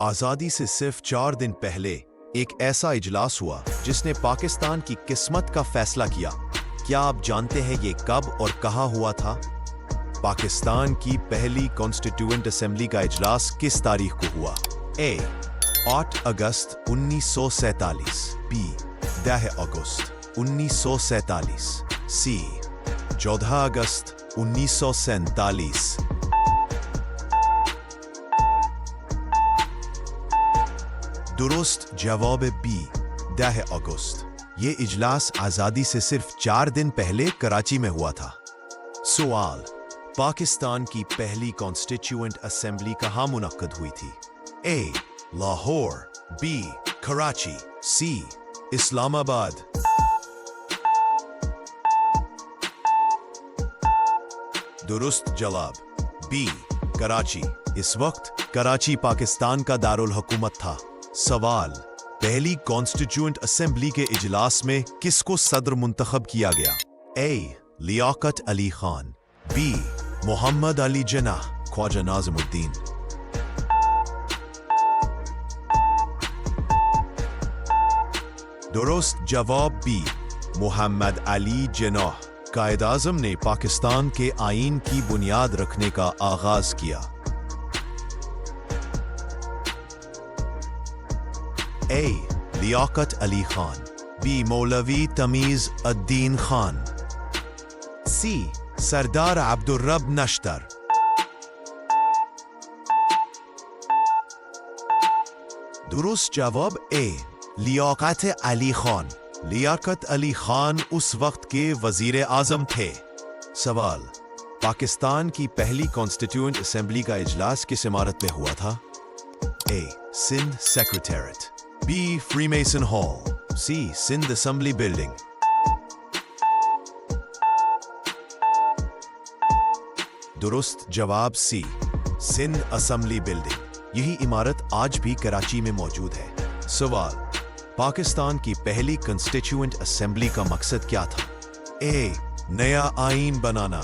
आज़ादी से सिर्फ 4 दिन पहले एक ऐसा इजलास हुआ जिसने पाकिस्तान की किस्मत का फैसला किया। क्या आप जानते हैं ये कब और कहाँ हुआ था? पाकिस्तान की पहली कॉन्स्टिट्यूएंट असेंबली का इजलास किस तारीख को हुआ? ए 8 अगस्त 1947, बी 10 अगस्त 1947, सी 14 अगस्त 1947। दुरुस्त जवाब बी 10 अगस्त। ये इजलास आज़ादी से सिर्फ 4 दिन पहले कराची में हुआ था। सवाल, पाकिस्तान की पहली कॉन्स्टिट्यूएंट असेंबली कहाँ मुनक्कद हुई थी? ए लाहौर, बी कराची, सी इस्लामाबाद। दुरुस्त जवाब बी कराची। इस वक्त कराची पाकिस्तान का दारुल हुकूमत था। सवाल, पहली कॉन्स्टिट्यूएंट असेंबली के इजलास में किसको सदर मुंतखब किया गया? ए लियाकत अली खान, बी मोहम्मद अली जिन्नाह, ख्वाजा नाज़िमुद्दीन। दुरुस्त जवाब बी मोहम्मद अली जिन्नाह। कायद आज़म ने पाकिस्तान के आईन की बुनियाद रखने का आगाज किया। ए लियाकत अली खान, बी मौलवी तमीज अद्दीन खान, सी सरदार अब्दुर्रब नश्तर। दुरुस्त जवाब ए लियाकत अली खान। लियाकत अली खान उस वक्त के वजीर आजम थे। सवाल, पाकिस्तान की पहली कॉन्स्टिट्यूएंट असेंबली का इजलास किस इमारत में हुआ था? A Sindh secretariat, B freemason hall, C Sindh assembly building. दुरुस्त जवाब सी सिंध असेंबली बिल्डिंग। यही इमारत आज भी कराची में मौजूद है। सवाल, पाकिस्तान की पहली कॉन्स्टिट्यूएंट असेंबली का मकसद क्या था? ए नया आईन बनाना,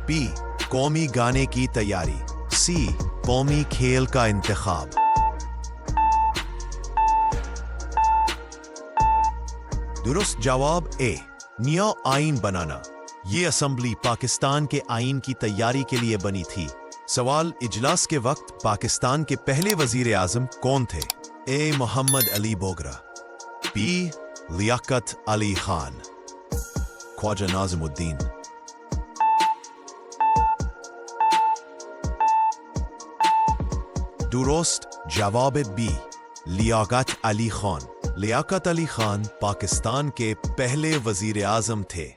बी कौमी गाने की तैयारी, सी कौमी खेल का इंतखाब। दुरुस्त जवाब ए नया आईन बनाना। ये असेंबली पाकिस्तान के आईन की तैयारी के लिए बनी थी। सवाल, इजलास के वक्त पाकिस्तान के पहले वजीर आजम कौन थे? ए मोहम्मद अली बोगरा, बी लियाकत अली खान, ख्वाजा नाज़िमुद्दीन। दुरुस्त जवाब बी लियाकत अली खान। लियाकत अली खान पाकिस्तान के पहले वजीर आजम थे।